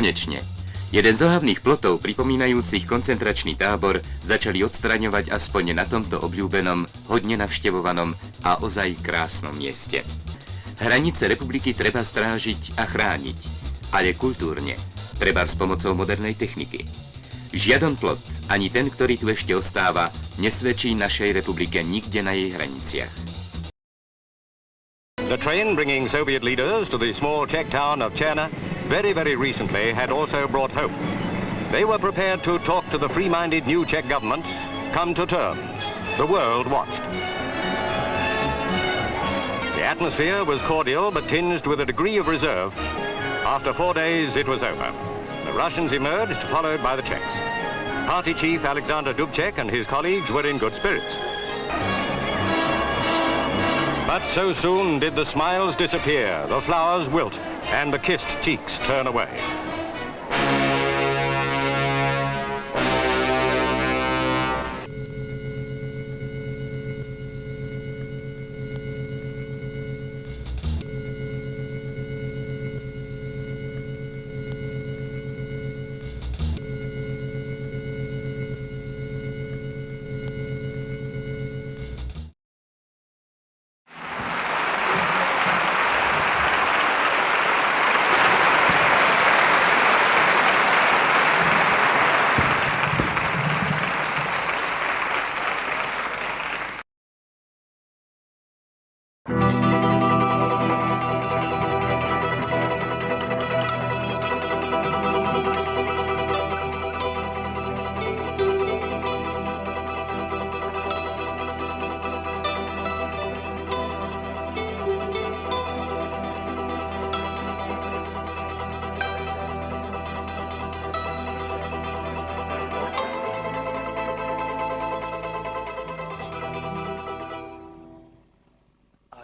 Konečne. Jeden z ohavných plotov pripomínajúcich koncentračný tábor začali odstraňovať aspoň na tomto obľúbenom, hodne navštevovanom a ozaj krásnom mieste. Hranice republiky treba strážiť a chrániť, ale kultúrne, treba s pomocou modernej techniky. Žiaden plot, ani ten, ktorý tu ešte ostáva, nesvedčí našej republike nikde na jej hraniciach. The train bringing Soviet leaders to the small Czech town of Černá very recently had also brought hope. They were prepared to talk to the free-minded new Czech government, come to terms. The world watched. The atmosphere was cordial but tinged with a degree of reserve. After 4 days it was over. The Russians emerged, followed by the Czechs. Party chief Alexander Dubček and his colleagues were in good spirits. But so soon did the smiles disappear, the flowers wilt, and the kissed cheeks turn away.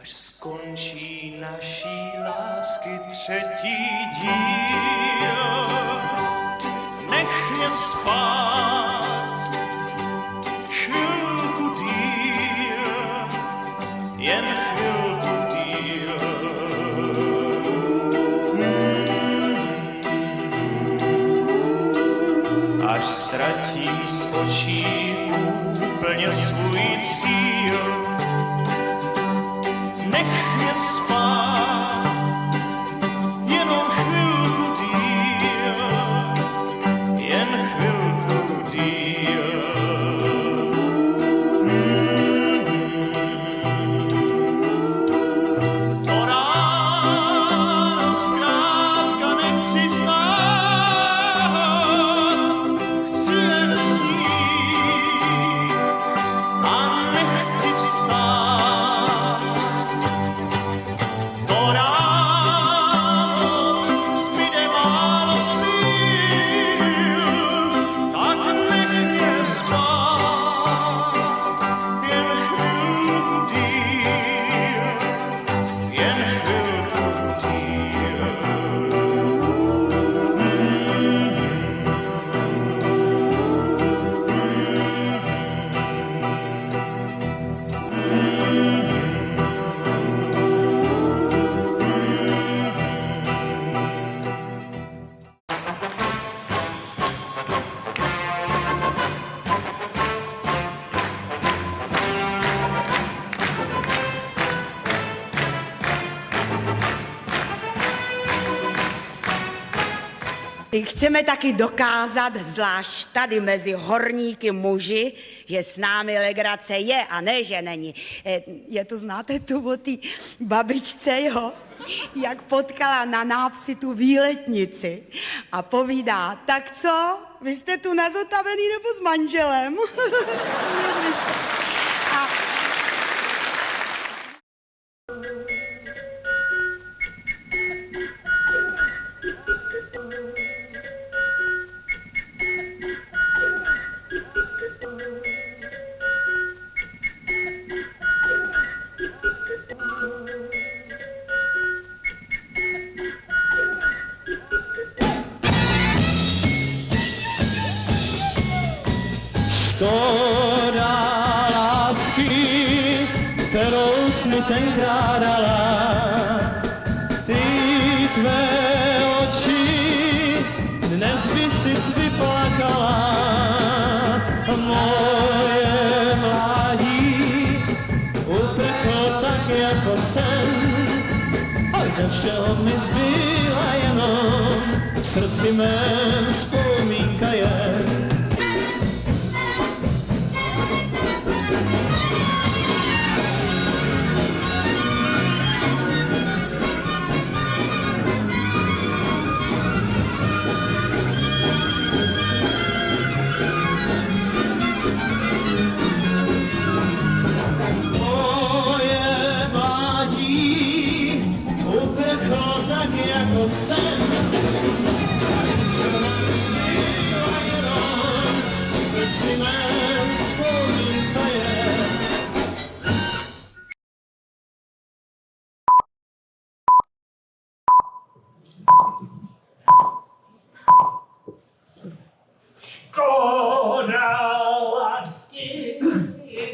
Skončí naší lásky třetí díl, nech mě spát chvilku díl, jen chvilku díl. Až ztratím z očí úplně svůj cíl, nech mě spát, jenom chvilku díl, jen chvilku díl. To ráno zkrátka nechci znát, chci jen snít a nechci vstát. Chceme taky dokázat, zvlášť tady mezi horníky muži, že s námi legrace je a ne, že není. Je to, znáte tu o té babičce, jo? Jak potkala na nápsi tu výletnici a povídá, tak co, vy jste tu nazotavený nebo s manželem? A škoda lásky, kterou jsi mi tenkrát dala. Ty tvé oči sis vyplakala moje mládí, uprchlo tak jako sen a ze všeho mi zbyla jenom v srdci mém vzpomínka je. Sen, co nám zbyla jenom v srdci mém vzpomínka je. Škoda lásky,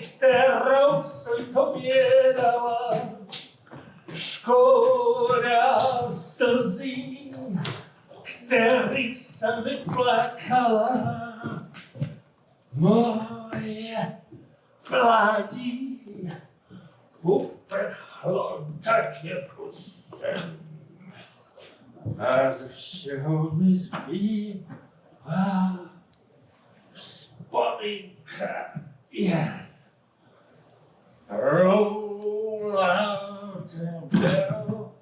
kterou jsem tobě dala, škoda slzí, který jsem vyplakala. Moje mládí uprchlo tak jako sen. A ze všeho mi zbývá vzpomínka je. Roll out and go.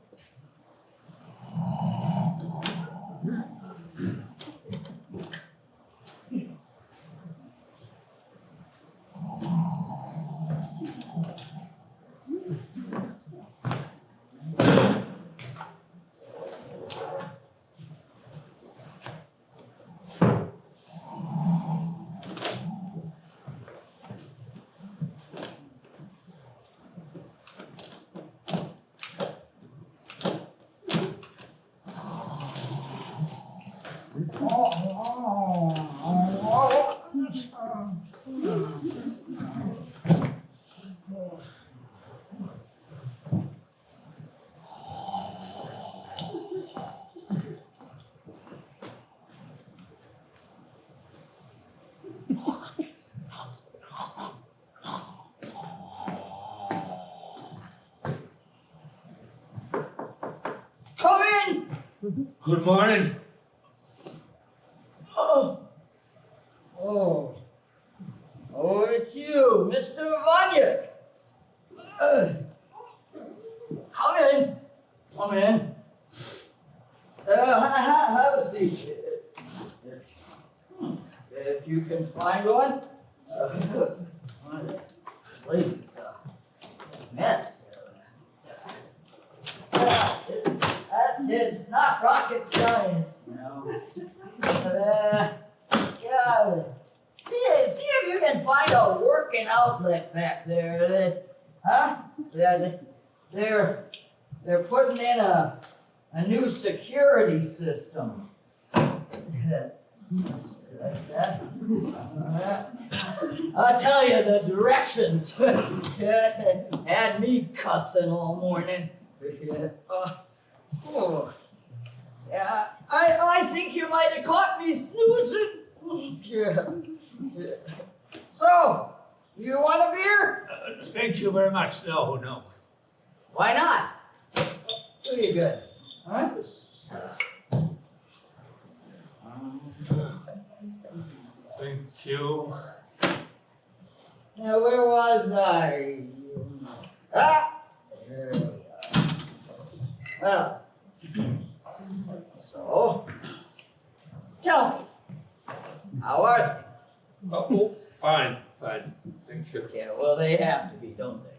Come in! Good morning. Oh, it's you, Mr. Vaněk. Come in. Come in. Have a seat. If you can find one. Place is a mess. That's it. It's not rocket science, you know. Yeah. See if you can find a working outlet back there. Yeah, they're putting in a new security system. Like that. I'll tell you, the directions had me cussing all morning. Yeah, I think you might have caught me snoozing. So, you want a beer? Thank you very much. No. Why not? Pretty good. Huh? Thank you. Now, where was I? There we are. Well, so, tell me, how are things? Oh, fine. Thank you. Yeah, well, they have to be, don't they?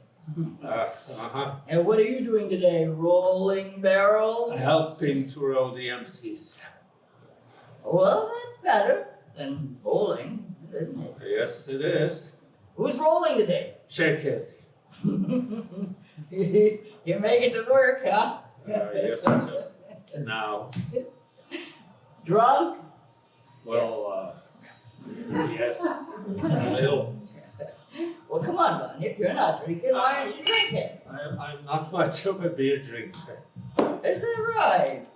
Uh-huh. And what are you doing today? Rolling barrel? Helping to roll the empties. Well, that's better than bowling, isn't it? Yes, it is. Who's rolling today? Czechoslovakia. You make it to work, huh? Yes, just now. Drunk? Well, yes, a little. Well, come on, Vanek. If you're not drinking, why aren't you drinking? I'm not much of a beer drinker. Is that right?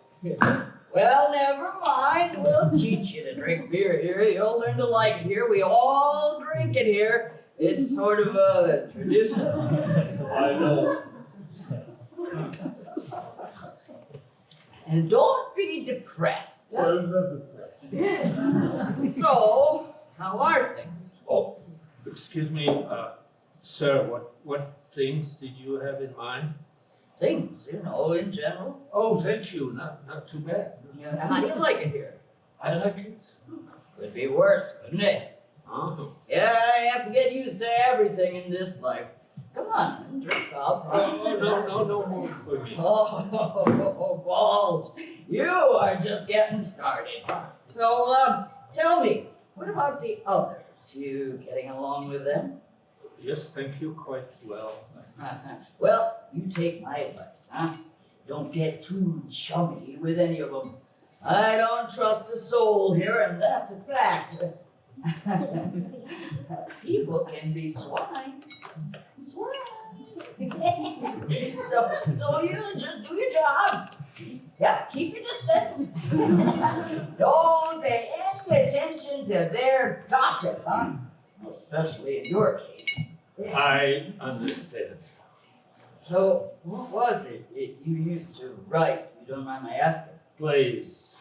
Well, never mind. We'll teach you to drink beer here. You'll learn to like it here. We all drink it here. It's sort of a tradition. I know. And don't be depressed. I'm not depressed. So, how are things? Oh, excuse me, sir, what things did you have in mind? Things, in general. Oh, thank you, not too bad. Yeah, how do you like it here? I like it. Could be worse, couldn't it? Uh-huh. Yeah, I have to get used to everything in this life. Come on, drink up. Oh, no more for me. Oh, balls. You are just getting started. So, tell me, what about the others? You getting along with them? Yes, thank you, quite well. Well, you take my advice, huh? Don't get too chummy with any of them. I don't trust a soul here, and that's a fact. People can be swine. So you just do your job. Yeah, keep your distance. Don't pay any attention to their gossip, huh? Especially in your case. I understand. So, what was it you used to write? You don't mind my asking? Plays,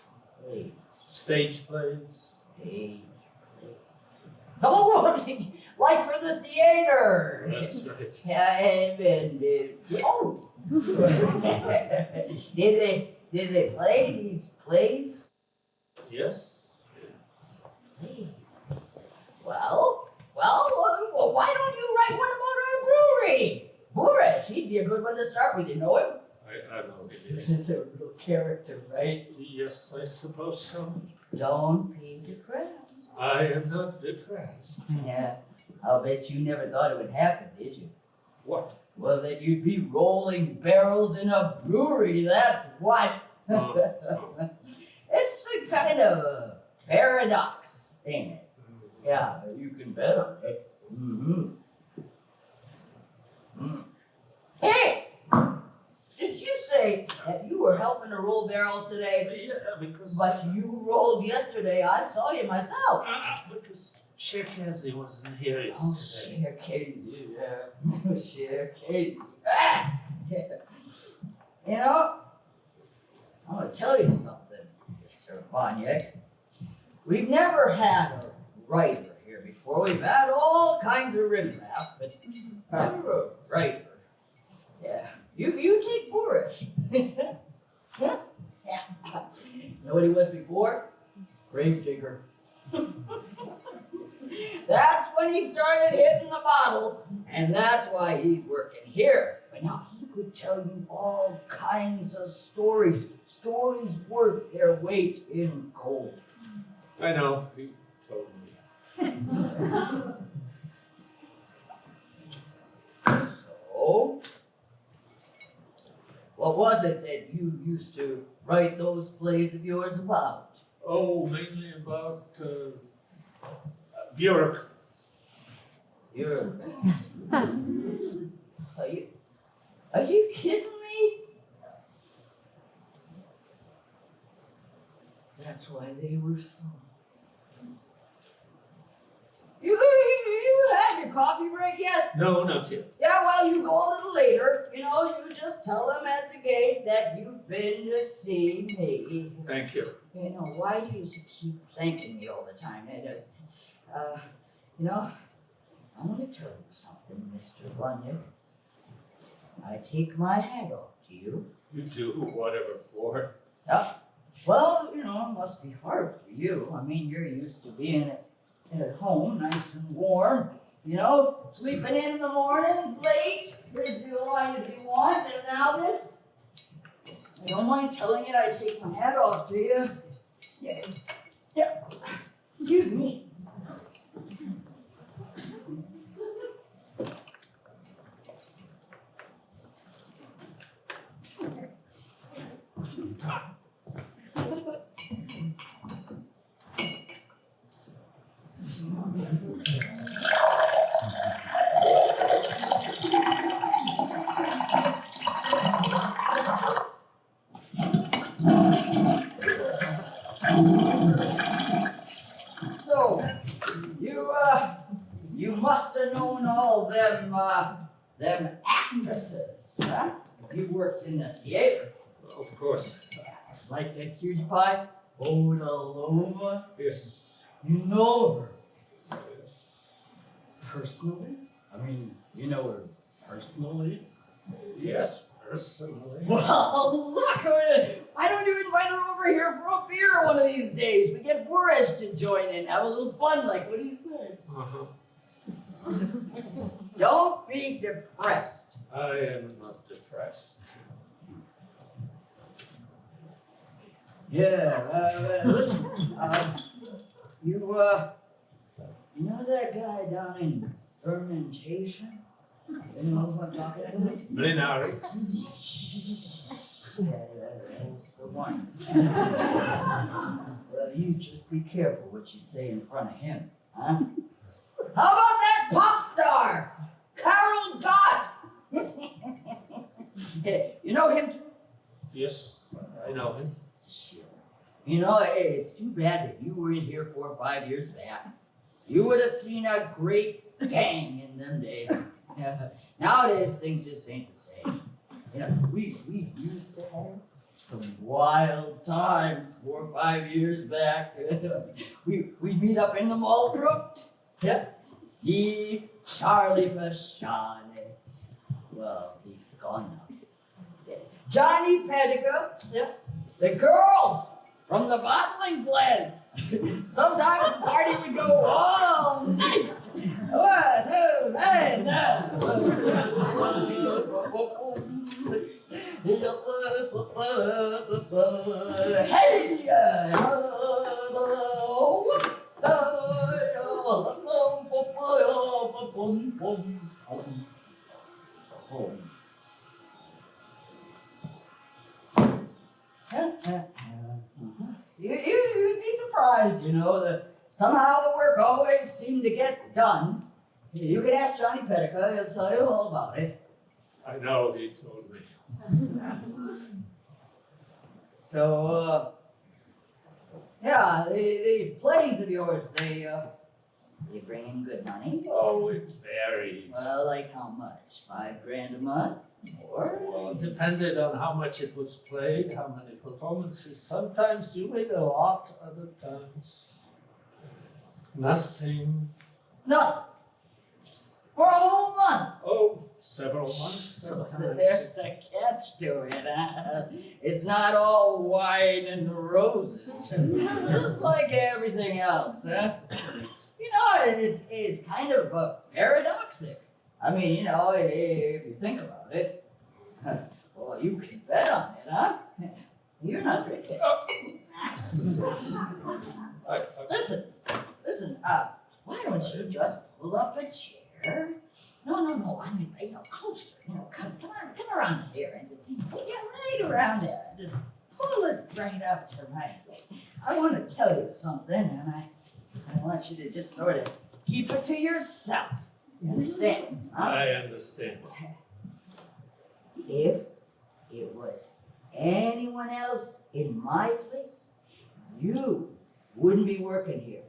Hey, stage plays. hey. Oh, like for the theater. That's right. Yeah, oh. Did they play these plays? Yes? Hey. Well, why don't you write one about our brewery? Boris, he'd be a good one to start with. You know him? I know it is. He's a real character, right? Yes, I suppose so. Don't be depressed. I am not depressed. Yeah, I'll bet you never thought it would happen, did you? What? Well, that you'd be rolling barrels in a brewery, that's what. It's a kind of a paradox, ain't it? Yeah, you can bet on it. Mm-hmm. Mm. Hey! Did you say that you were helping to roll barrels today? Yeah, because... But you rolled yesterday. I saw you myself. Because Czechoslovakia wasn't here Oh, yesterday. share Casey, yeah. Share Casey. You know, I'm going to tell you something, Mr. Vaněk. We've never had a writer here before. We've had all kinds of riffraff, but never a writer. Yeah. You take Boris. Huh? Yeah. You know what he was before? Grave digger. That's when he started hitting the bottle, and that's why he's working here. But now he could tell you all kinds of stories worth their weight in gold. I know, he told me. So, what was it that you used to write those plays of yours about? Oh, mainly about bureaucrats. You're Are you kidding me? That's why they were so. You had your coffee break yet? No, not yet. Yeah, well, you go a little later. You just tell them at the gate that you've been to see me. Thank you. Why do you keep thanking me all the time? I want to tell you something, Mr. Vanek. I take my hat off to you. You do whatever for. Yeah. Well, it must be hard for you. I mean, you're used to being at home, nice and warm. Sleeping in the mornings late. Here's the line if you want, and now this. I don't mind telling you, I take my hat off to you. Yeah. Excuse me. them actresses, huh? If you worked in the theater. Of course. Like that cutie pie, Odalova. Yes. You know her Yes. personally? I mean, you know her personally? Yes, personally. Well, look, why don't you invite her over here for a beer one of these days? We get Boris to join in, have a little fun, like, what do you say? Uh-huh. Don't be depressed. I am not depressed. Yeah, listen, you know that guy down in fermentation? You know who I'm talking about? Blinari. Yeah, that's the one. Well, you just be careful what you say in front of him, huh? How about that pop star, Carol Gott? You know him too? Yes, I know him. Shit. You know, it's too bad that you were in here 4 or 5 years back. You would have seen a great gang in them days. Nowadays, things just ain't the same. You know, we used to have some wild times 4 or 5 years back. We'd meet up in the mall group. Yep. Me, Charlie Fashani. Well, he's gone now. Johnny Petticoat. Yep. The girls from the bottling plant. Sometimes the party would go all night. 1, 2, 3, hey! You'd be surprised, you know, that somehow the work always seemed to get done. You can ask Johnny Petticoat, he'll tell you all about it. I know, he told me. So, yeah, these plays of yours, they bring in good money? Oh, it varies. Well, like how much? $5 grand a month? More? Well, it depended on how much it was played, how many performances. Sometimes you made a lot, other times nothing. Nothing. For a whole month. Oh, several months So sometimes. there's a catch to it. Huh? It's not all wine and roses. Just like everything else. Huh? You know, it's kind of paradoxic. I mean, you know, if you think about it, well, you can bet on it, huh? You're not drinking. Listen, why don't you just pull up a chair? No, I mean, you know, closer, you know, come around here, and yeah, right around there. Just pull it right up to my way. I want to tell you something, and I want you to just sort of keep it to yourself. You understand? Huh? I understand. If it was anyone else in my place, you wouldn't be working here.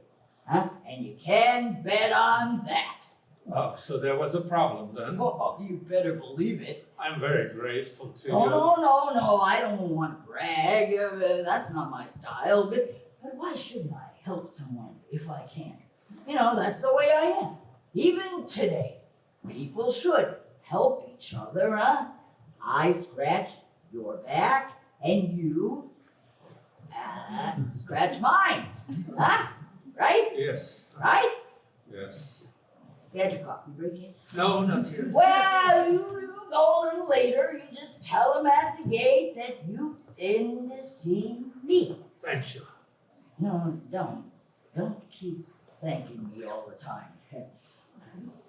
Huh? And you can bet on that. Oh, so there was a problem then? Oh, you better believe it. I'm very grateful to you. No, I don't want to brag. That's not my style. But why shouldn't I help someone if I can? You know, that's the way I am. Even today, people should help each other, huh? I scratch your back, and you scratch mine. Huh? Right? Yes. Right? Yes. You had your coffee break yet? No, not yet. Well, you go a little later. You just tell them at the gate that you've been to see me. Thank you. No, don't keep thanking me all the time.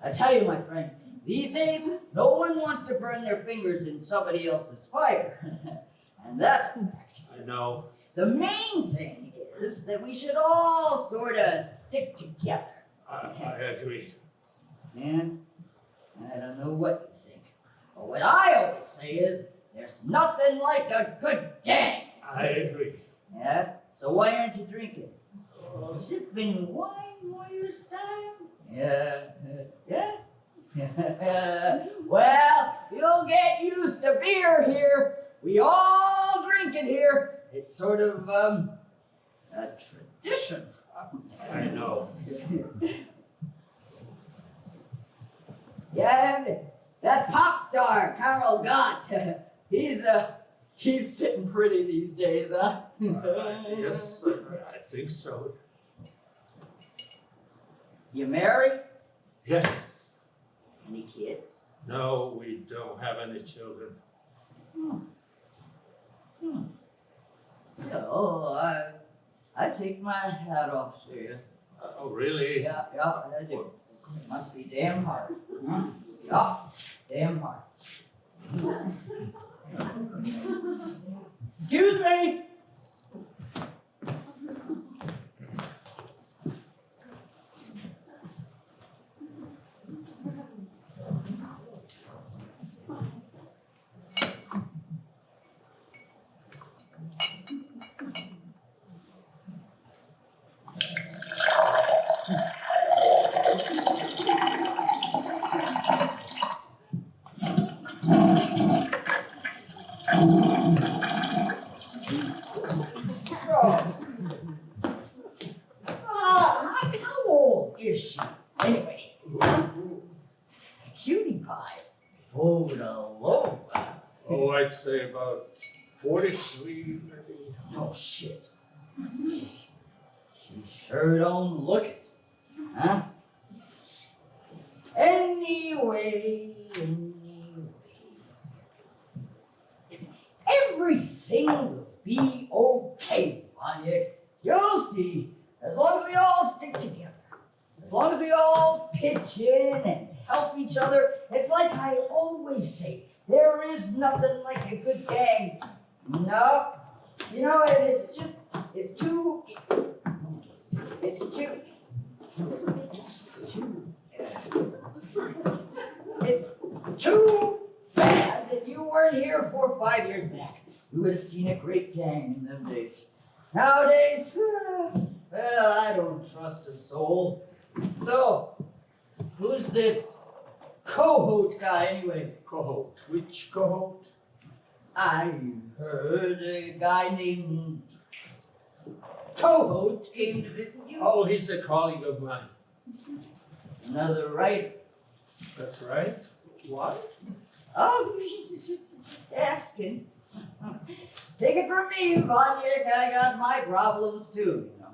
I tell you, my friend, these days, no one wants to burn their fingers in somebody else's fire. And that's a fact. I know. The main thing is that we should all sort of stick together. I agree. And I don't know what you think. But what I always say is, there's nothing like a good gang. I agree. Yeah? So why aren't you drinking? Sipping wine warrior style? Yeah. Well, you'll get used to beer here. We all drink it here. It's sort of, a tradition. I know. Yeah, that pop star, Karl Gott, he's sitting pretty these days, huh? Yes, I think so. You married? Yes. Any kids? No, we don't have any children. Still, I take my hat off to you. Oh, really? Yeah, I do. It must be damn hard. Huh? Yeah, damn hard. Excuse me. How old is she? Anyway, cutie pie. Oh, the low. Oh, I'd say about 43, maybe. Oh, shit. She sure don't look it. Huh? Anyway. Everything will be okay, Vaněk. You'll see. As long as we all stick together. As long as we all pitch in and help each other. It's like I always say, there is nothing like a good gang. No. You know, it's too bad that you weren't here 4 or 5 years back. We would have seen a great gang in them days. Nowadays, well, I don't trust a soul. So, who's this cohort guy anyway? Cohort. Which cohort? I heard a guy named Cohort came to visit you. Oh, he's a colleague of mine. Another writer. That's right. What? Oh, just asking. Take it from me, Vaněk, I got my problems too, you know.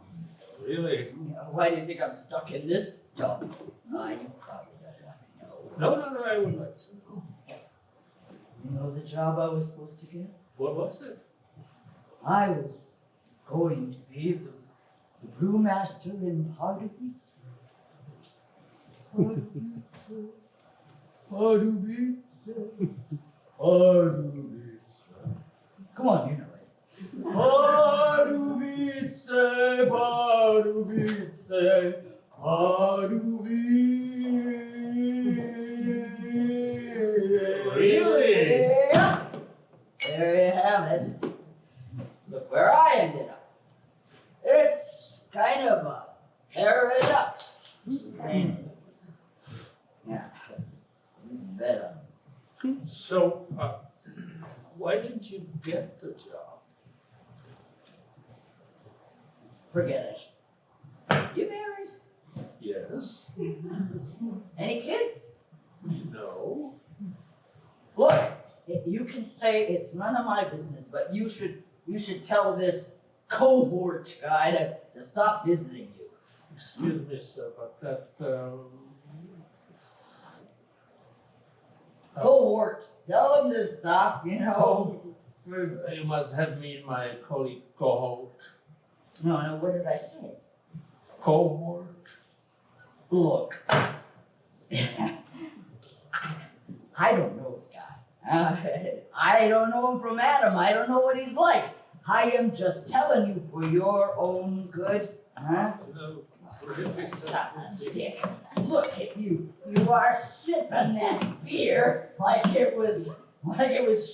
Really? You know, why do you think I'm stuck in this job? You probably don't want to know. No, I would like to know. You know the job I was supposed to get? What was it? I was going to be the brewmaster in Pardubice. Pardubice. Come on, you know it. Pardubice, Pardubice, Pardubice. Really? Yeah. There you have it. Look where I ended up. It's kind of a paradox. Ain't it? Yeah. You bet. So, why didn't you get the job? Forget it. You married? Yes. Any kids? No. Look, you can say it's none of my business, but you should tell this cohort guy to stop visiting you. Excuse me, sir, but that, Cohort, tell him to stop, you know. you must have me my colleague cohort. No, what did I say? Cohort? Look, I don't know the guy. I don't know him from Adam. I don't know what he's like. I am just telling you for your own good. Huh? No, really, sir. Stop that stick. Look at you. You are sipping that beer like it was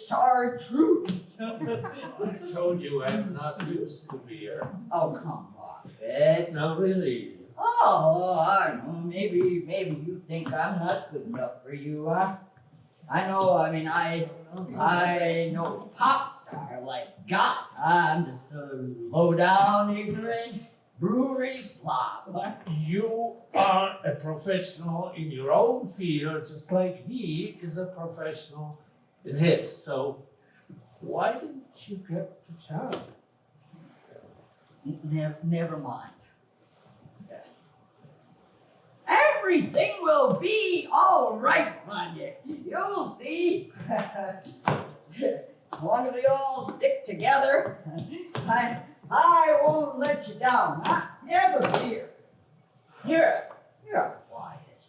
chartreuse. I told you I'm not used to beer. Oh, come off it. No, really. Oh, I don't know. Maybe you think I'm not good enough for you, huh? I know. I mean, I know a pop star like God. I'm just a low-down, ignorant brewery slob. You are a professional in your own field, just like he is a professional in his. So why didn't you get the job? Never mind. Everything will be all right, Vanek. You'll see. As long as we all stick together, I won't let you down. Not ever fear. You're quiet.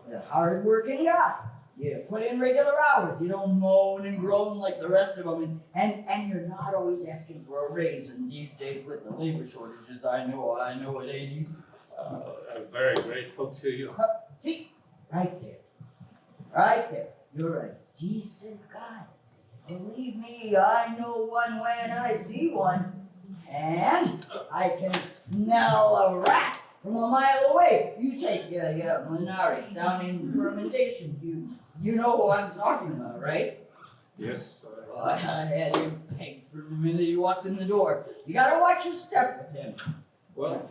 You're a hard-working guy. You put in regular hours. You don't moan and groan like the rest of them. And you're not always asking for a raise. And these days with the labor shortages, I know it ain't easy. I'm very grateful to you. See, right there. You're a decent guy. Believe me, I know one when I see one. And I can smell a rat from a mile away. You take Linares down in fermentation. You know who I'm talking about, right? Yes. Well, I had him pegged from the minute you walked in the door. You gotta watch your step with him. Well,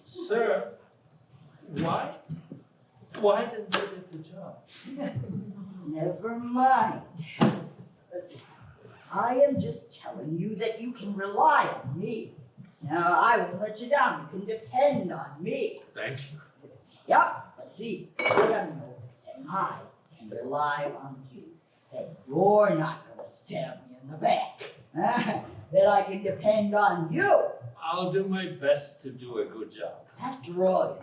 sir, why didn't you get the job? Never mind. I am just telling you that you can rely on me. Now, I won't let you down. You can depend on me. Thank you. Yep, but see, you gotta know that I can rely on you. That you're not gonna stab me in the back. That I can depend on you. I'll do my best to do a good job. After all,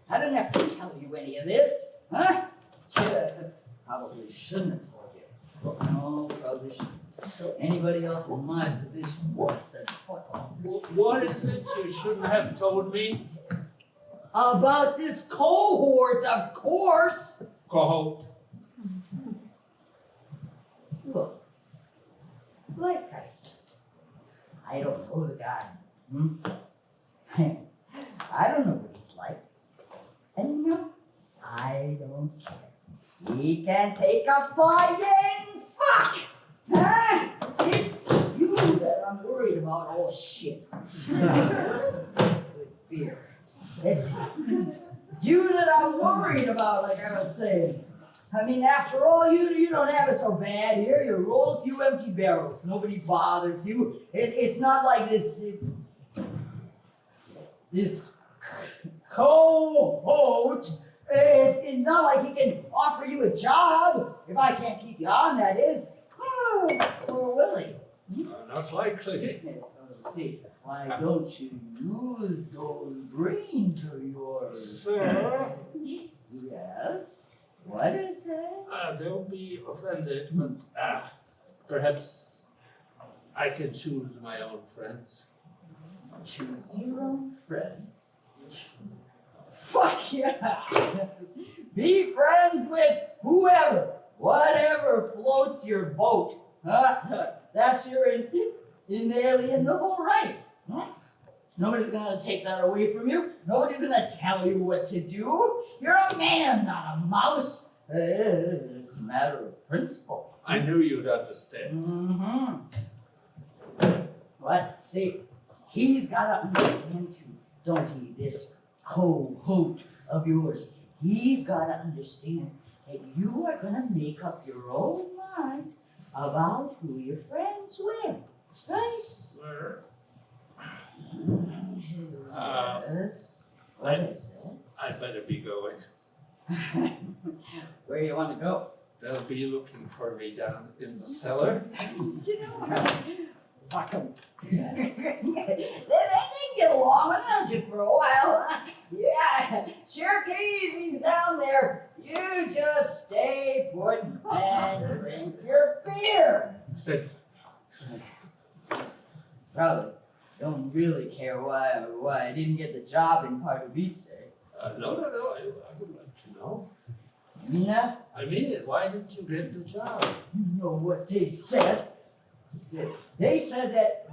I didn't have to tell you any of this, huh? Probably shouldn't have told you. No, probably shouldn't. So anybody else in my position would have said, What is it you shouldn't have told me? About this cohort, of course. Cohort. Look, like I said, I don't know the guy. I don't know what he's like. And I don't care. He can take a flying fuck! Huh? It's you that I'm worried about. Oh, shit. Good beer. It's you that I'm worried about, like I was saying. I mean, after all, you don't have it so bad here. You roll a few empty barrels. Nobody bothers you. It's not like this cohort. It's not like he can offer you a job. If I can't keep you on, that is. Or will he? Not likely. Yes, so see, why don't you use those brains of yours? Sir? Yes? What is it? Don't be offended, but perhaps I can choose my own friends. Choose your own friends. Fuck yeah! Be friends with whoever, whatever floats your boat. That's your inalienable right. Nobody's gonna take that away from you. Nobody's gonna tell you what to do. You're a man, not a mouse. It's a matter of principle. I knew you'd understand. What? See, he's gotta understand too, don't he? This cohort of yours. He's gotta understand that you are gonna make up your own mind about who you're friends with. It's nice. Sir? Yes. What is it? I better be going. Where you want to go? They'll be looking for me down in the cellar. Fuck 'em. They get along without you for a while. Yeah, Cherokee, he's down there. You just stay put and drink your beer. Say, Probably don't really care why I didn't get the job in Pardubice. no, I would like to know. No? I mean it, why didn't you get the job? You know what they said? They said that.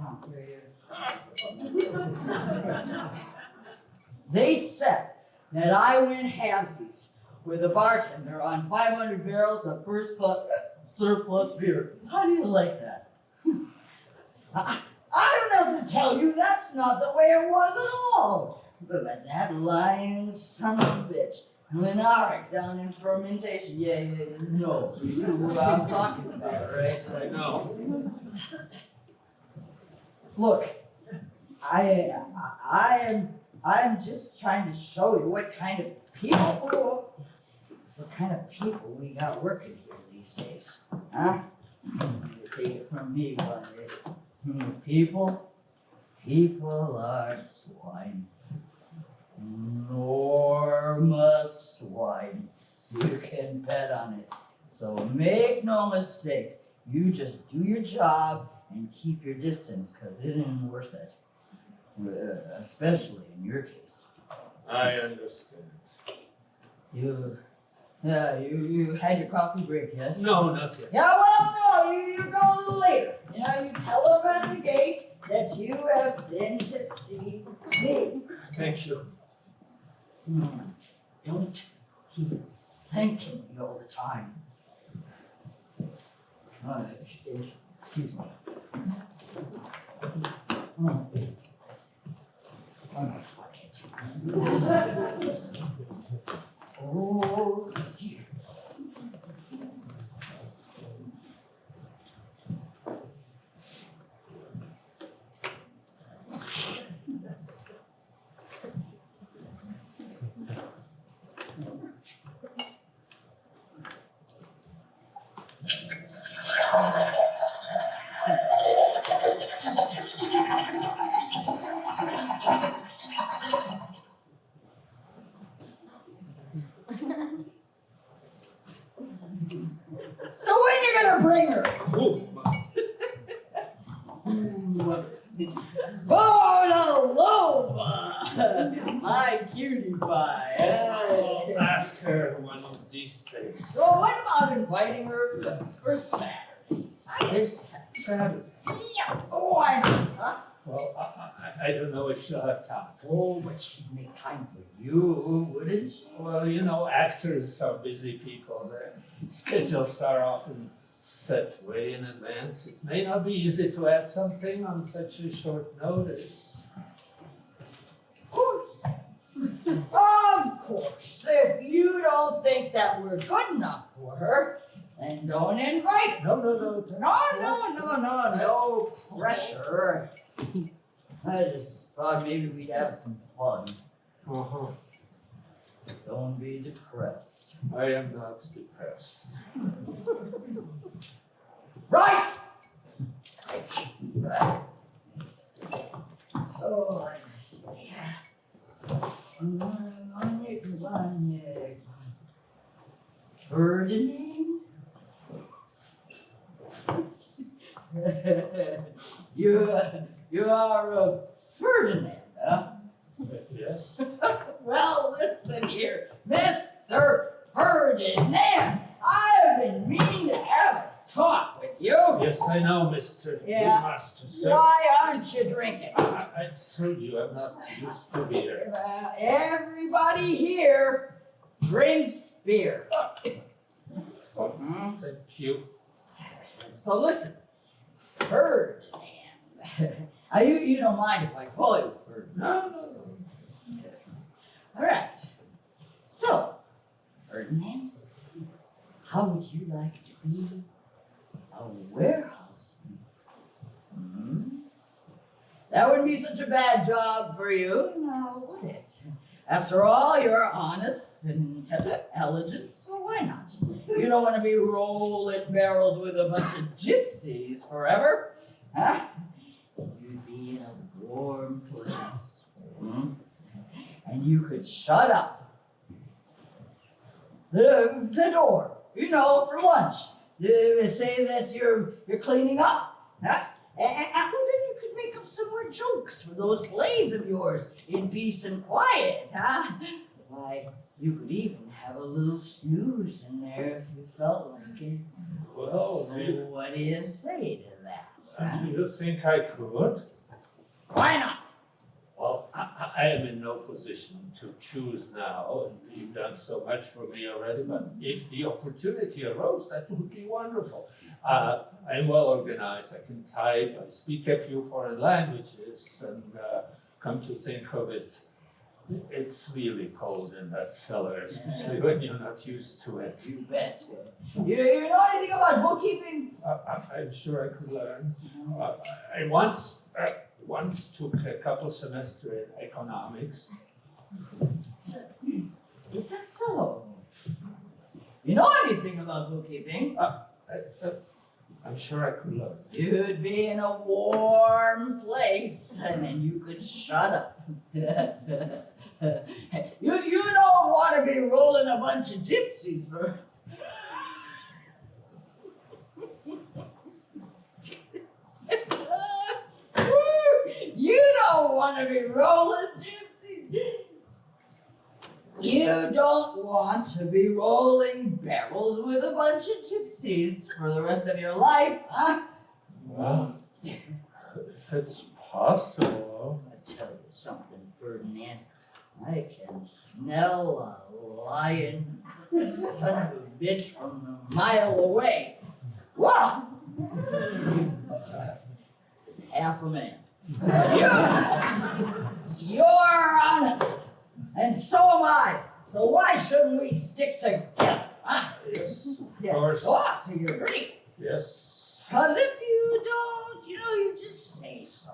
They said that I went halvesies with a bartender on 500 barrels of first class surplus beer. How do you like that? I don't have to tell you, that's not the way it was at all. But that lying son of a bitch, Linnihan down in fermentation, yeah, you know who I'm talking about, right? I know. Look, I am just trying to show you what kind of people we got working here these days, huh? You take it from me one day. People are swine. Enormous swine. You can bet on it. So make no mistake, you just do your job and keep your distance, because it ain't worth it. Especially in your case. I understand. You had your coffee break yet? No, not yet. Yeah, well, no, you go a little later. You tell them at the gate that you have been to see me. Thank you. Don't keep thanking me all the time. Excuse me. Fuck it. Oh, dear. So when you gonna bring her? Loma, my cutie pie. I'll ask her one of these days. So what about inviting her for Saturday? This Saturday? Yeah. Oh, I know, huh? Well, I don't know if she'll have time. Oh, but she'd make time for you, wouldn't she? Well, actors are busy people. Their schedules are often set way in advance. It may not be easy to add something on such a short notice. Of course. Of course. If you don't think that we're good enough for her, then don't invite her. No pressure. I just thought maybe we'd have some fun. Uh-huh. Don't be depressed. I am not depressed. Right! So, let's see. Vanek. Ferdinand? You are a Ferdinand, huh? Yes? Well, listen here, Mr. Ferdinand. I have been meaning to have a talk with you. Yes, I know, Mr. Yeah. Brewmaster, sir. Why aren't you drinking? I told you I'm not used to beer. Everybody here drinks beer. Thank you. So listen, Ferdinand. You don't mind if I call you Ferdinand? No. All right. So, Ferdinand, how would you like to be a warehouseman? That wouldn't be such a bad job for you, now would it? After all, you're honest and intelligent, so why not? You don't want to be rolling barrels with a bunch of gypsies forever, huh? You'd be in a warm place, and you could shut up the door, for lunch. Say that you're cleaning up, huh? And then you could make up some more jokes for those plays of yours in peace and quiet, huh? Why, you could even have a little snooze in there if you felt like it. Well, So what do you say to that? do you think I could? Why not? Well, I am in no position to choose now, and you've done so much for me already, but if the opportunity arose, that would be wonderful. I'm well organized, I can type, I speak a few foreign languages, and come to think of it, it's really cold in that cellar, especially when you're not used to it. You bet. You know anything about bookkeeping? I'm sure I could learn. I once took a couple semesters in economics. Is that so? You know anything about bookkeeping? I'm sure I could learn. You'd be in a warm place, and then you could shut up. You don't want to be rolling a bunch of gypsies for. You don't want to be rolling gypsies. You don't want to be rolling barrels with a bunch of gypsies for the rest of your life, huh? Well, if it's possible. I'll tell you something, Ferdinand. I can smell a lion, son of a bitch, from a mile away. Well, it's half a man. You're honest, and so am I. So why shouldn't we stick together? Huh? Yes, of Yeah. course. Oh, so you agree? Yes. Because if you don't, you just say so.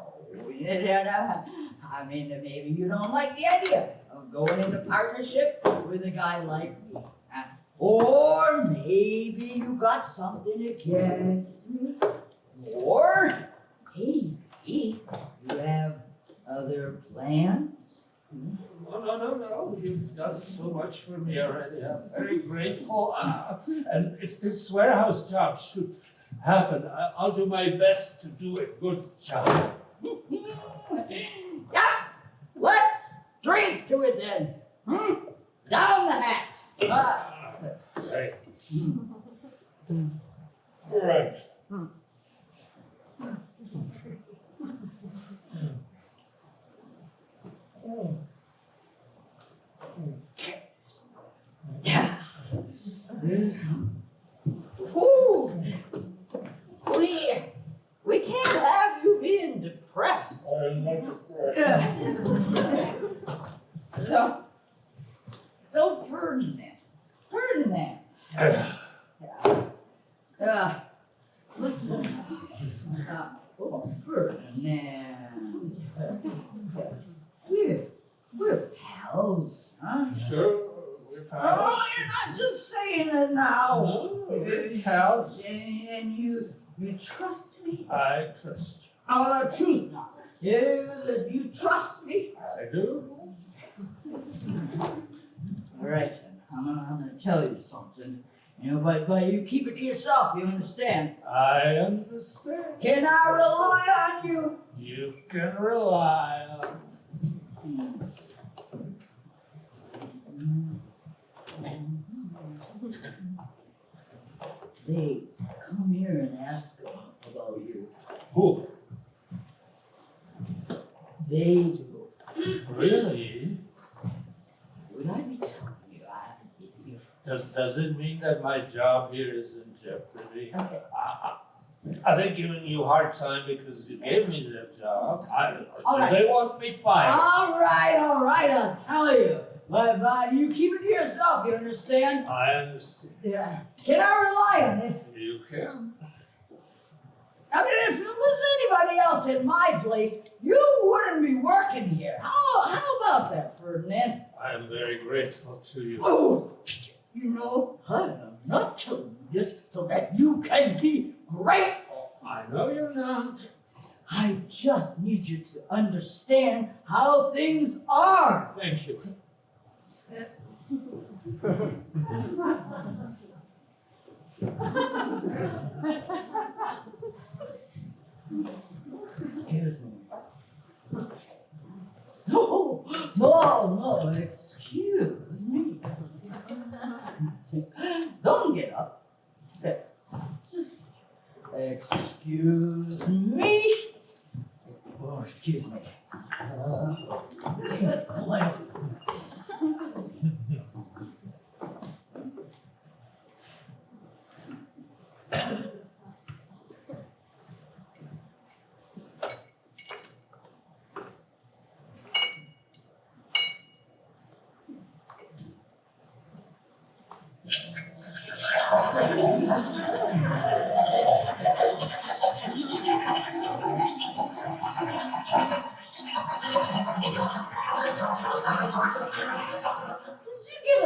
I mean, maybe you don't like the idea of going into partnership with a guy like me. Or maybe you got something against me. Or maybe you have other plans. No. You've done so much for me already. I'm very grateful. And if this warehouse job should happen, I'll do my best to do a good job. Yeah, let's drink to it then. Down the hatch. Right. Right. Yeah. Whew. We can't have you being depressed. I'm not depressed. So Ferdinand. Listen. Ferdinand. We're pals, huh? Sure, we're pals. Oh, you're not just saying it now. No, we're pals. And you trust me? I trust you. Oh, the truth now. You trust me? I do. All right, then. I'm gonna tell you something. But you keep it to yourself, you understand? I understand. Can I rely on you? You can rely on. They come here and ask about you. Who? They do. Really? Would I be telling you? Does it mean that my job here is in jeopardy? Are they giving you a hard time because you gave me the job? All right. They want me fired. All right, I'll tell you. But you keep it to yourself, you understand? I understand. Yeah. Can I rely on it? You can. I mean, if it was anybody else in my place, you wouldn't be working here. How about that, Ferdinand? I am very grateful to you. Oh, I'm not telling you this so that you can be grateful. I know you're not. I just need you to understand how things are. Thank you. Excuse me. No, excuse me. Don't get up. Just excuse me. Oh, excuse me.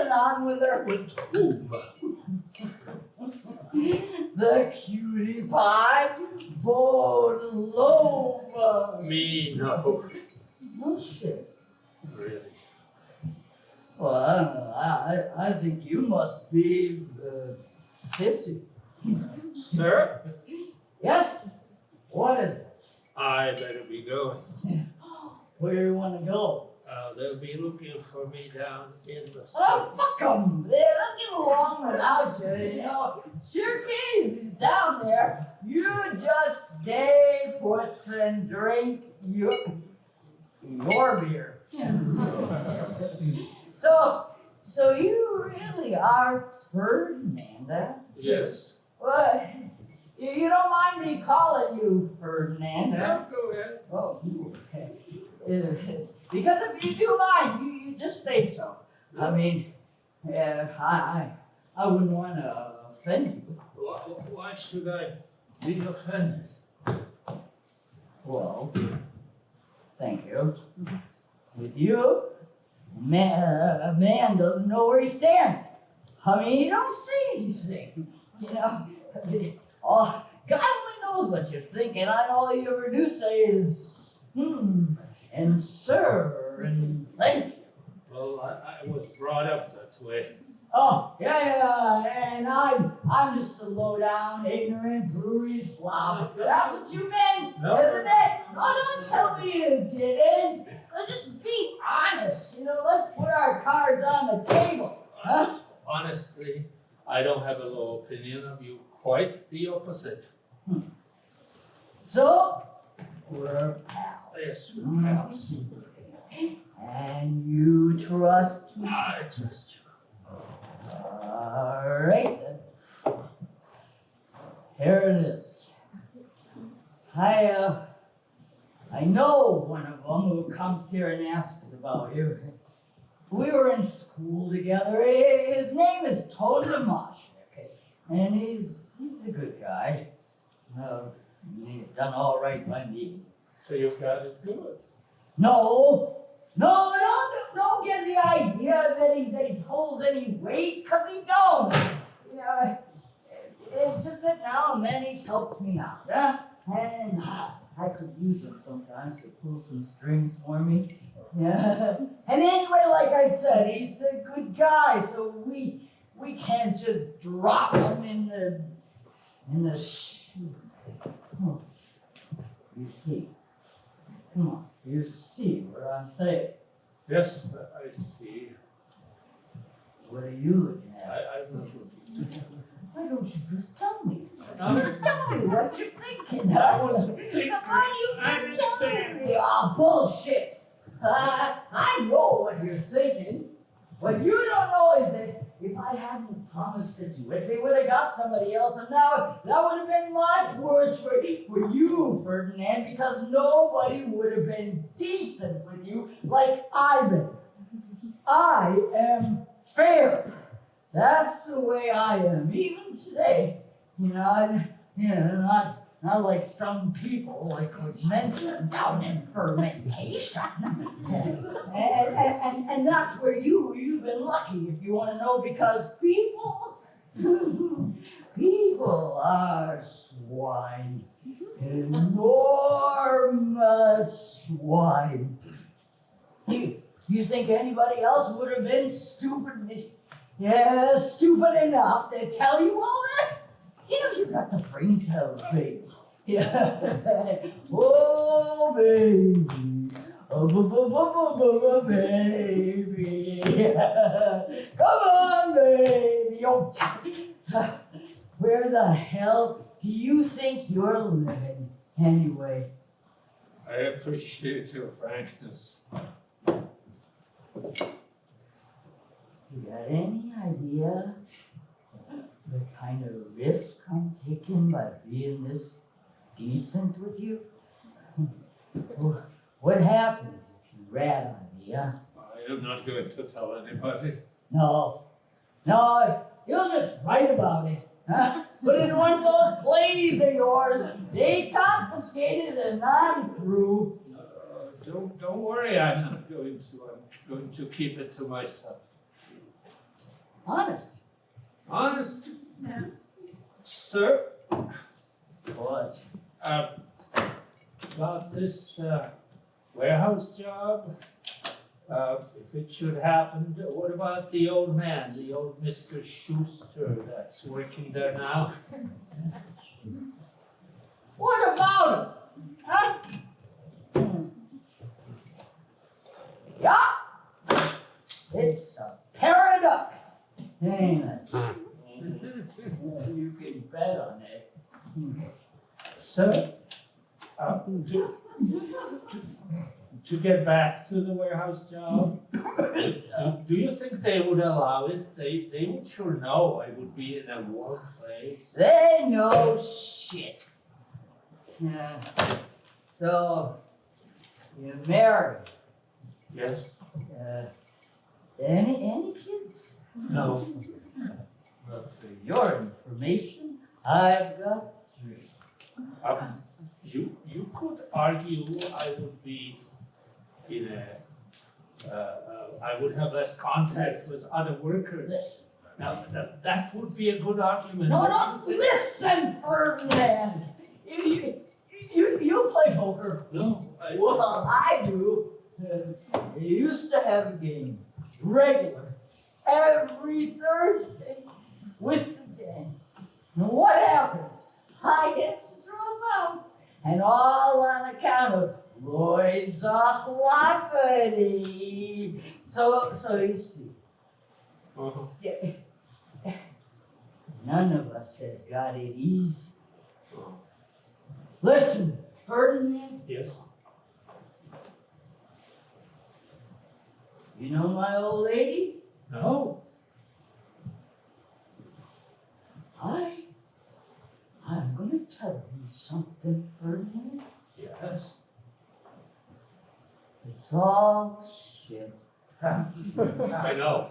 On with her. With whom? The cutie pie, Bodlova. Me, no. No shit. Really? Well, I don't know. I think you must be sissy. Sir? Yes? What is it? I better be going. Where do you want to go? They'll be looking for me down in the Oh, fuck them. They'll get along without you, you know. Sure case, he's down there. You just stay put and drink your beer. So you really are Ferdinand, eh? Yes. Well, you don't mind me calling you Ferdinand, eh? No, go ahead. Oh, okay. Because if you do mind, you just say so. I mean, I wouldn't want to offend you. Why should I be offended? Well, thank you. With you, a man doesn't know where he stands. I mean, you don't say anything. You know, oh, God only knows what you're thinking. I know all you ever do say is, and sir, and thank you. Well, I was brought up that way. Oh, yeah, and I'm just a low-down, ignorant brewery slob. That's what you meant, No. isn't it? Oh, don't tell me you didn't. Let's just be honest, you know, let's put our cards on the table, huh? Honestly, I don't have a low opinion of you. Quite the opposite. So, we're pals. Yes, perhaps. And you trust me? I trust you. All right, then. Here it is. I know one of them who comes here and asks about you. We were in school together. His name is Toldemash, okay? And he's a good guy. He's done all right by me. So you've got it good. No, don't get the idea that he pulls any weight, because he don't. You know, it's just that now and then he's helped me out, huh? And I could use him sometimes to pull some strings for me. Yeah. And anyway, like I said, he's a good guy, so we can't just drop him in the Come on. You see. Come on. You see what I'm saying. Yes, I see. What are you looking at? I'm not looking. Why don't you just tell me? No. Just tell me what you're thinking. I was thinking. Come on, you I can tell understand. me. Oh, bullshit. I know what you're thinking. What you don't know is that if I hadn't promised to do it, they would have got somebody else, and now that would have been much worse for you, Ferdinand, because nobody would have been decent with you like I've been. I am fair. That's the way I am, even today. You know, not like some people, like what's mentioned down in fermentation. and that's where you've been lucky, if you want to know, because people are swine. Enormous swine. You think anybody else would have been stupid enough to tell you all this? You know, you got the brain cells, baby. Yeah. Oh, baby. Oh, baby. Come on, baby. Oh, where the hell do you think you're living, anyway? I appreciate your frankness. You got any idea the kind of risk I'm taking by being this decent with you? What happens if you rat on me, huh? I am not going to tell anybody. No, you'll just write about it, huh? Put it in one of those plays of yours. They confiscated and I'm through. Don't worry, I'm not going to. I'm going to keep it to myself. Honest. Honest? Sir? What? About this warehouse job, if it should happen, what about the old man, the old Mr. Schuster that's working there now? What about him? Huh? Yeah. It's a paradox, ain't it? You can bet on it. Sir, to get back to the warehouse job, do you think they would allow it? They would sure know I would be in a warm place. They know shit. So, you're married. Yes? Any kids? No. But for your information, I've got 3. You could argue I would be in I would have less contact with other workers. Listen. Now, that would be a good argument. No, listen, Ferdinand. You play poker. No, Well, I do. You used to have a game, regular, every Thursday with the gang. And what happens? I get to drop out, and all on account of Roy's property. So you see, none of us has got it easy. Listen, Ferdinand. Yes. You know my old lady? No. I'm gonna tell you something, Ferdinand. Yes. It's all shit. I know.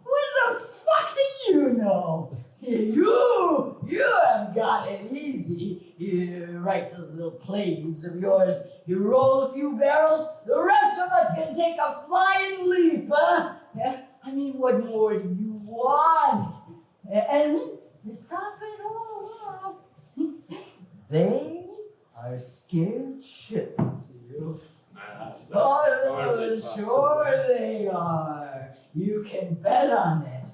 What the fuck do you know? You haven't got it easy. You write those little plays of yours. You roll a few barrels. The rest of us can take a flying leap, huh? Yeah? I mean, what more do you want? And to top it all off, they are scared shitless of you. Oh, sure they are. You can bet on it.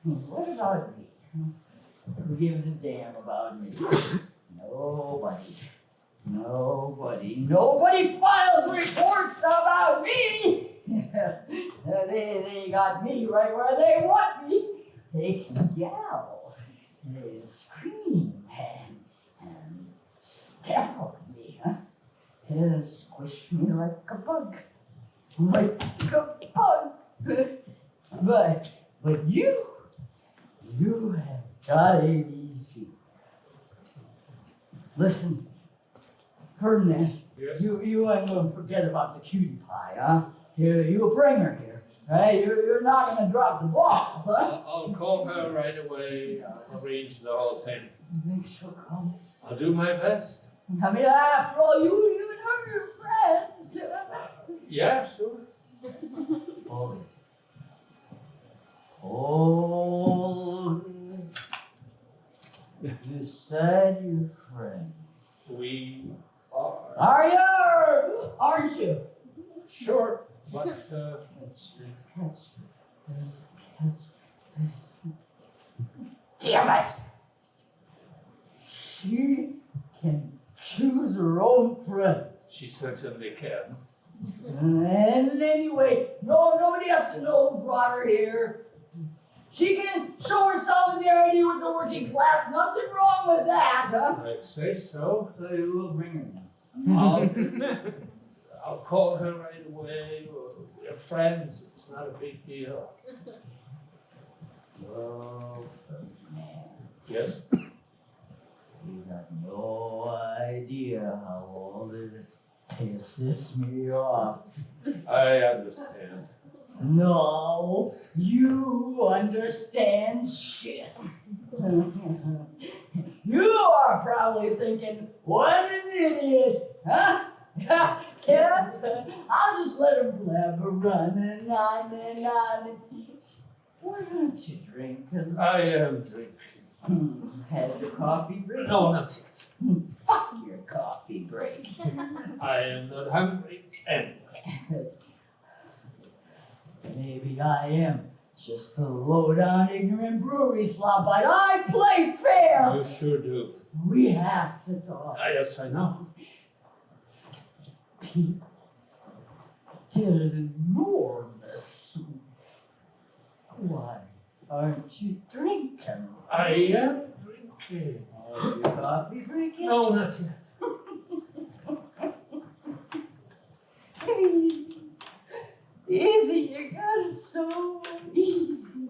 What about me? Who gives a damn about me? Nobody files reports about me. They got me right where they want me. They can yell, they scream, and step on me, huh? And squish me like a bug. But you have got it easy. Listen, Ferdinand, Yes? you ain't gonna forget about the cutie pie, huh? You bring her here, right? You're not gonna drop the ball, huh? I'll call her right away. I'll arrange the whole thing. You think she'll come? I'll do my best. I mean, after all, you and her are friends. Yeah, sure. You said you're friends. We are. Are you? Aren't you? Sure. But, Damn it! She can choose her own friends. she certainly can. And anyway, nobody has to know who brought her here. She can show her solidarity with the working class. Nothing wrong with that, huh? I'd say so. So we'll bring her. I'll call her right away. We're friends. It's not a big deal. Oh, man. Yes? You got no idea how all this pisses me off. I understand. No, you understand shit. You are probably thinking, what an idiot, huh? Yeah, I'll just let him blabber running on and on. Why don't you drink? I am drinking. Had your coffee break? No, not yet. Fuck your coffee break. I am not hungry anyway. Maybe I am just a low-down ignorant brewery slob, but I play fair. You sure do. We have to talk. Yes, I know. People, there's enormous. Why aren't you drinking? I am drinking. Is your coffee drinking? No, not yet. Easy. Easy, you got it so easy.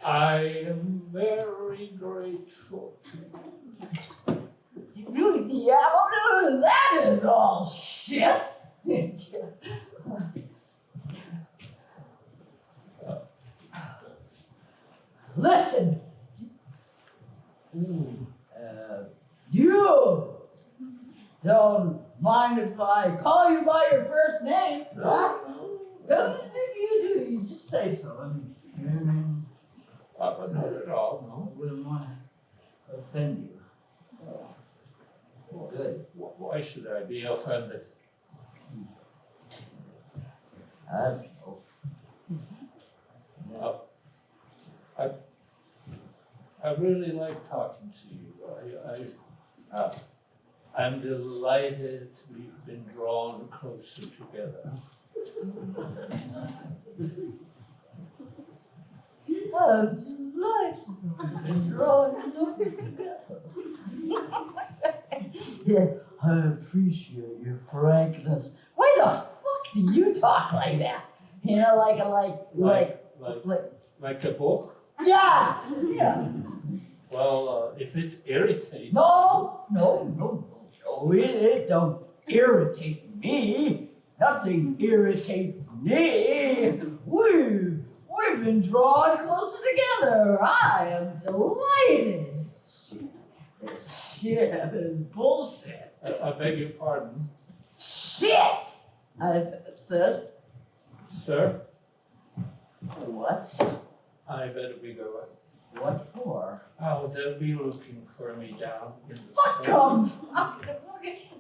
I am very grateful to you. Yeah, well, that is all shit. Listen. You don't mind if I call you by your first name, huh? Because if you do, you just say so. I mean, But not at all, no. I wouldn't want to offend you. Good. Why should I be offended? I don't know. I really like talking to you. I'm delighted we've been drawn closer together. I'm delighted we've drawn closer together. Yeah, I appreciate your frankness. Why the fuck do you talk like that? You know, Like a book? yeah. Well, if it irritates No, it don't irritate me. Nothing irritates me. We've been drawn closer together. I am delighted. This shit is bullshit. I beg your pardon. Shit! I said. Sir, What? I better be going. What for? Oh, they'll be looking for me down in the Fuck cellar. them!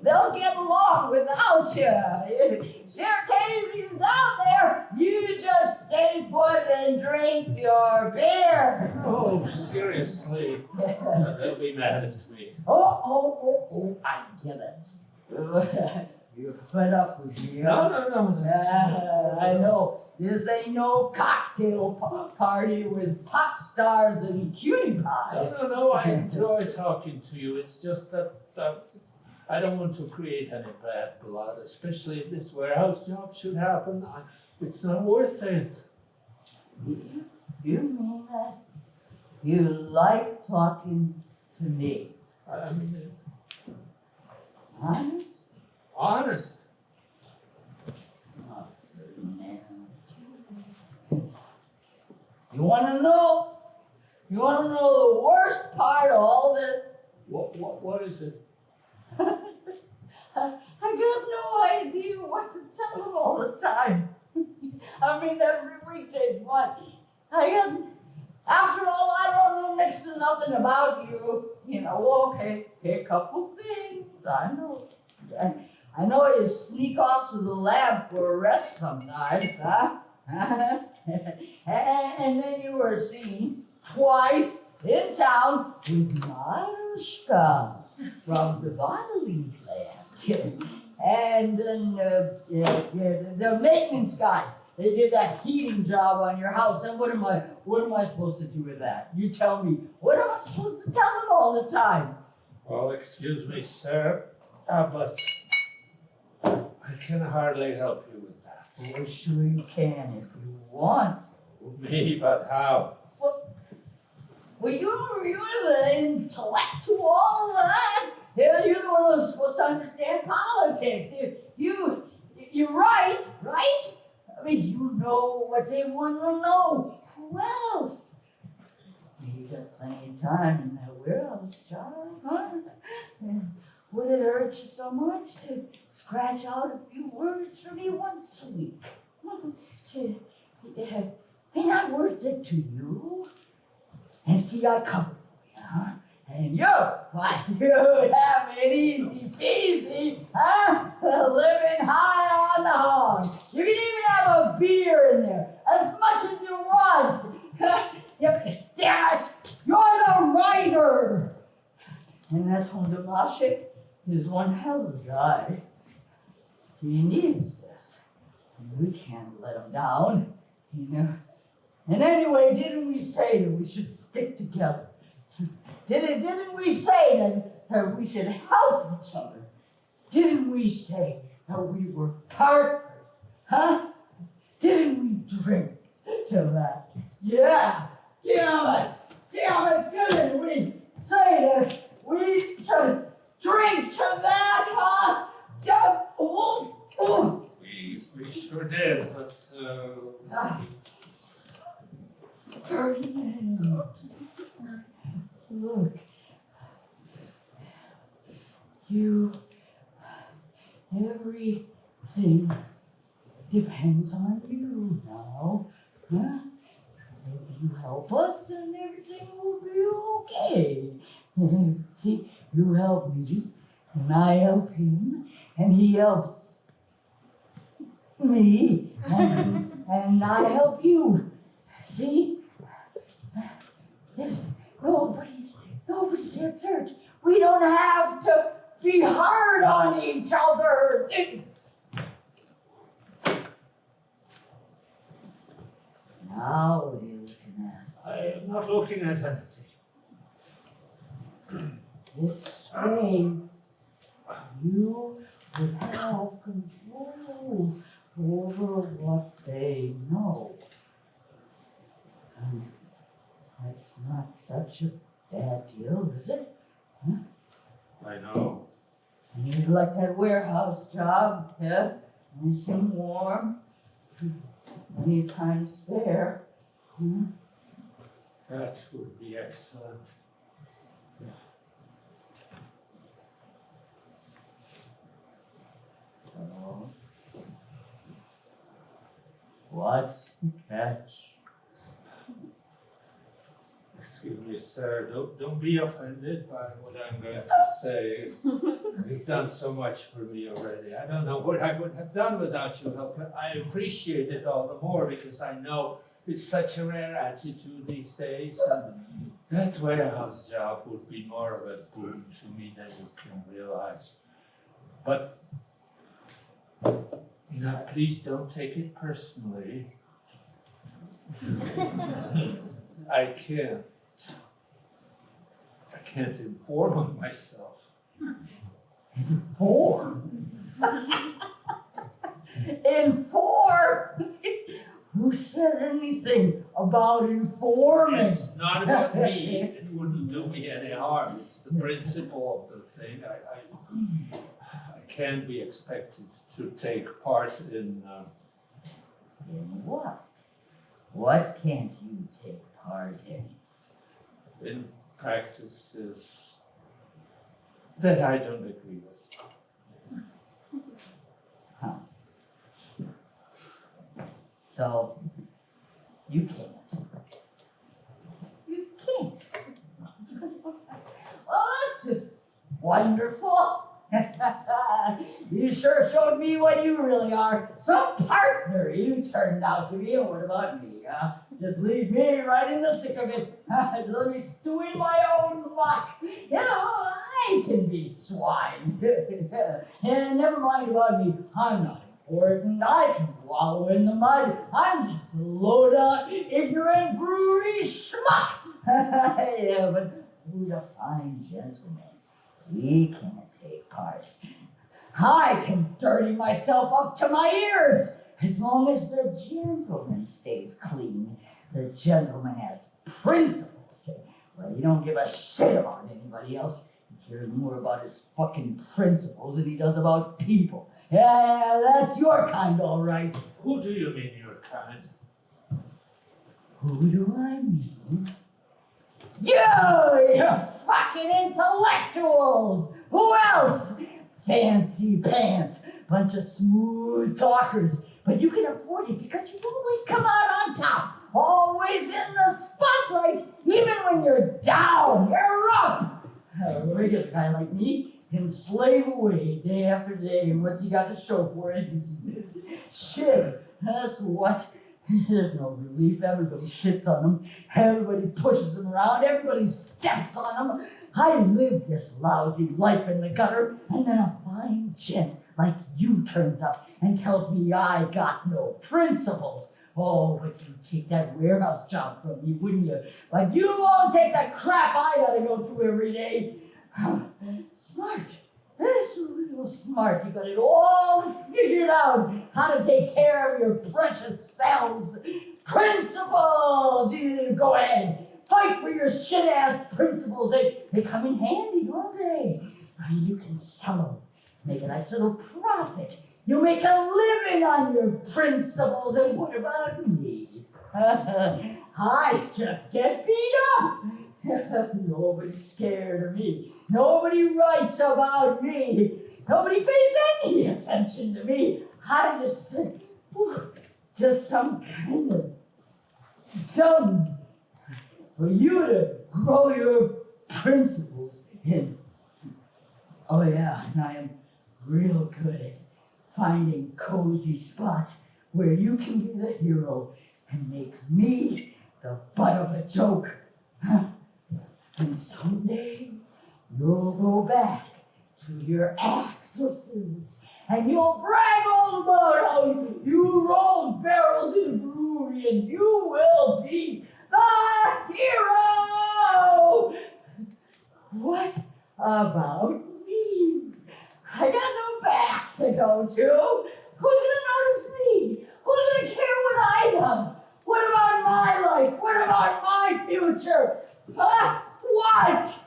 They'll get along without you. Sure, Casey's down there. You just stay put and drink your beer. Oh, seriously? They'll be mad at me. Oh, I get it. You're fed up with me, huh? No. That's I know. This ain't no cocktail party with pop stars and cutie pies. No, I enjoy talking to you. It's just that I don't want to create any bad blood, especially if this warehouse job should happen. It's not worth it. You mean that? You like talking to me? I mean, Honest? honest. Oh, man. You wanna know? You wanna know the worst part of all this? What is it? I got no idea what to tell them all the time. I mean, every week they want. After all, I don't know next to nothing about you. You know, okay, a couple things. I know. I know you sneak off to the lab for a rest sometimes, huh? And then you were seen twice in town with Mariuszka from the bottling plant. And then the maintenance guys, they did that heating job on your house. And what am I supposed to do with that? You tell me, what am I supposed to tell them all the time? Well, excuse me, sir, but I can hardly help you with that. Well, sure you can if you want. Me, but how? Well, you're the intellectual, huh? You're the one who's supposed to understand politics. You're right? I mean, you know what they want to know. Who else? You got plenty of time in that warehouse job, huh? And would it hurt you so much to scratch out a few words for me once a week? Ain't that worth it to you? And see, I covered for you, huh? And why, you'd have it easy peasy, huh? Living high on the hog. You can even have a beer in there, as much as you want. Damn it, you're the writer. And that Tom Damashik is one hell of a guy. He needs this. We can't let him down, you know. And anyway, didn't we say that we should stick together? Didn't we say that we should help each other? Didn't we say that we were partners, huh? Didn't we drink to that? Yeah, damn it, didn't we say that we should drink to that, huh? We sure did, but Ferdinand, look, everything depends on you now, huh? If you help us, then everything will be okay. See, you help me, and I help him, and he helps me, and I help you. See? Nobody gets hurt. We don't have to be hard on each other. Now what are you looking at? I am not looking at anything. This way, you would have control over what they know. That's not such a bad deal, is it? Huh? I know. You like that warehouse job, yeah? Nice and warm. Plenty of time spare. Hmm? That would be excellent. Oh. What's the catch? Excuse me, sir, don't be offended by what I'm going to say. You've done so much for me already. I don't know what I would have done without your help, but I appreciate it all the more because I know it's such a rare attitude these days, and that warehouse job would be more of a boon to me than you can realize. But now, please don't take it personally. I can't inform on myself. Inform? Inform? Who said anything about informing? It's not about me. It wouldn't do me any harm. It's the principle of the thing. I can't be expected to take part in. In what? What can't you take part in? In practices that I don't agree with. Huh. So, you can't. You can't. Well, that's just wonderful. You sure showed me what you really are. Some partner you turned out to be. And what about me? Just leave me right in the thick of it. Let me stew in my own muck. You know, I can be swine. And never mind about me. I'm not important. I can wallow in the mud. I'm just low down, ignorant brewery schmuck. Yeah, but who's a fine gentleman. He can't take part. I can dirty myself up to my ears as long as the gentleman stays clean. The gentleman has principles. Well, he don't give a shit about anybody else. He cares more about his fucking principles than he does about people. Yeah, that's your kind, all right. Who do you mean your kind? Who do I mean? You fucking intellectuals! Who else? Fancy pants, bunch of smooth talkers. But you can afford it because you always come out on top. Always in the spotlight, even when you're down, you're up. A regular guy like me can slave away day after day, and what's he got to show for it? Shit, that's what. There's no relief. Everybody shits on him. Everybody pushes him around. Everybody steps on him. I lived this lousy life in the gutter, and then a fine gent like you turns up and tells me I got no principles. Oh, but you'd take that warehouse job from me, wouldn't you? But you won't take the crap I gotta go through every day. Smart. That's real smart. You got it all figured out. How to take care of your precious selves. Principles! You go ahead. Fight for your shit-ass principles. They come in handy, don't they? You can sell them. Make a nice little profit. You make a living on your principles. And what about me? I just get beat up. Nobody's scared of me. Nobody writes about me. Nobody pays any attention to me. I just some kind of dumb for you to grow your principles in. Oh yeah, and I am real good at finding cozy spots where you can be the hero and make me the butt of a joke. And someday you'll go back to your actresses and you'll brag all about how you rolled barrels in a brewery and you will be the hero. What about me? I got no back to go to. Who's gonna notice me? Who's gonna care what I done? What about my life? What about my future? Huh? What?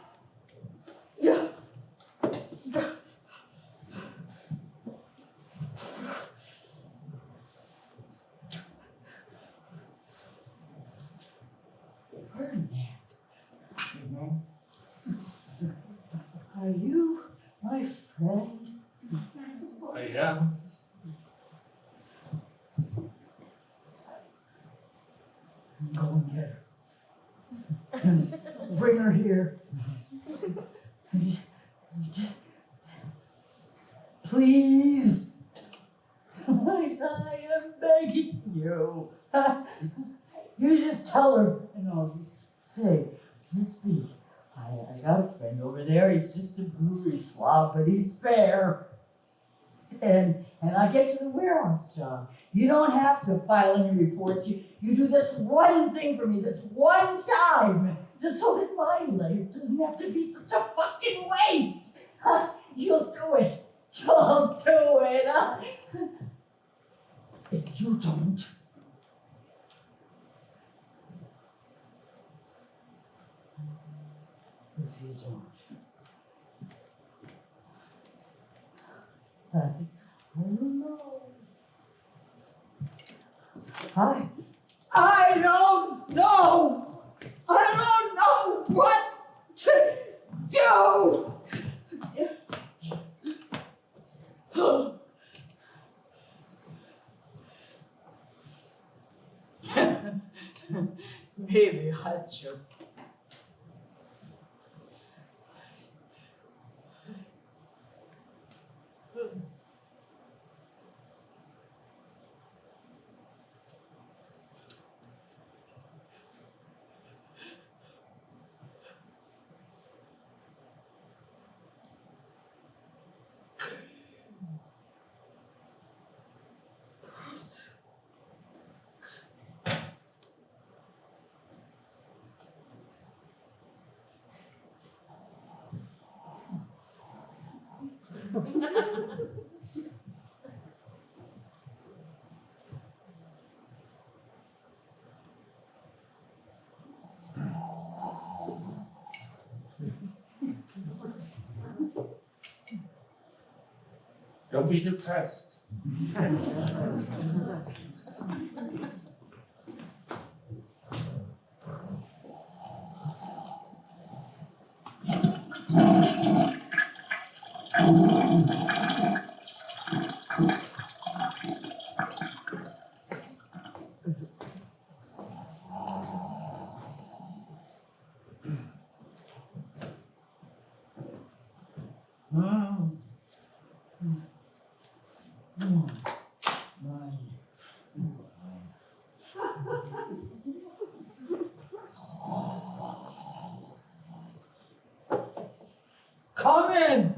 Ferdinand, are you my friend? I am. Go and get her. And bring her here. Please. I am begging you. You just tell her, just say, Miss B, I got a friend over there. He's just a brewery slob, but he's fair. And I get you the warehouse job. You don't have to file any reports. You do this one thing for me, this one time, just so that my life doesn't have to be such a fucking waste. You'll do it. You'll do it. If you don't, I don't know. I don't know. I don't know what to do. Maybe I just Don't be depressed. Come in.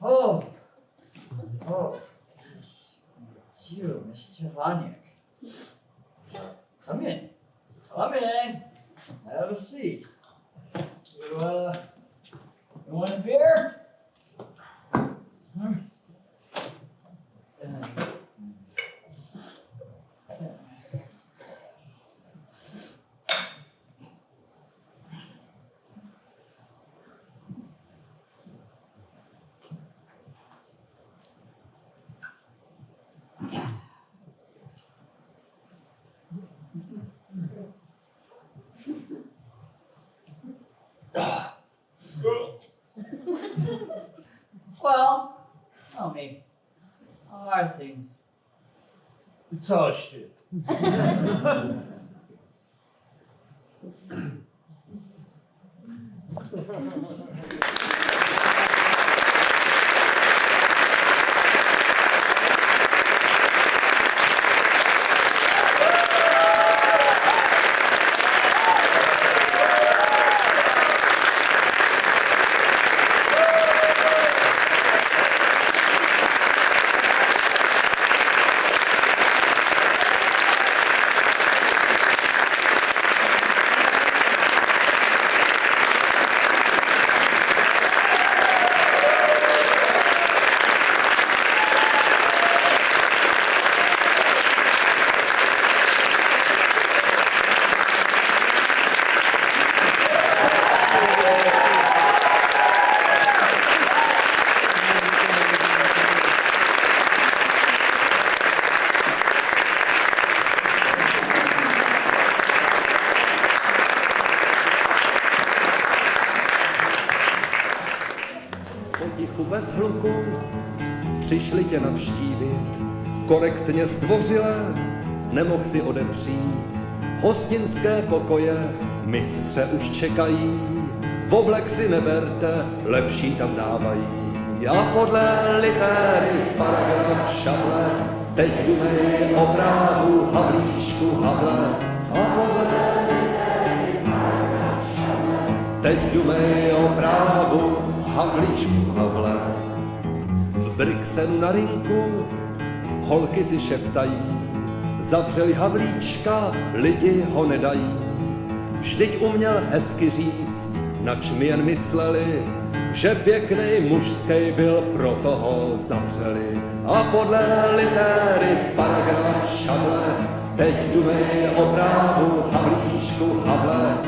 Oh, it's you, Mr. Vaněk. Come in. Have a seat. You want a beer? Well, tell me, how are things? It's all shit. Bez hluku přišli tě navštívit, korektně zdvořile, nemohl si odepřít. Hostinské pokoje mistře už čekají, oblek si neberte, lepší tam dávají. A podle litery paragraf šable, teď dumej o právu Havlíčku Havle. A podle litery paragraf šable, teď dumej o právu Havlíčku Havle. V Brixenu na rinku holky si šeptají, zavřeli Havlíčka, lidi ho nedají. Vždyť uměl hezky říct, nač mi jen mysleli, že pěknej mužskej byl, proto ho zavřeli. A podle litery paragraf šable, teď dumej o právu Havlíčku Havle.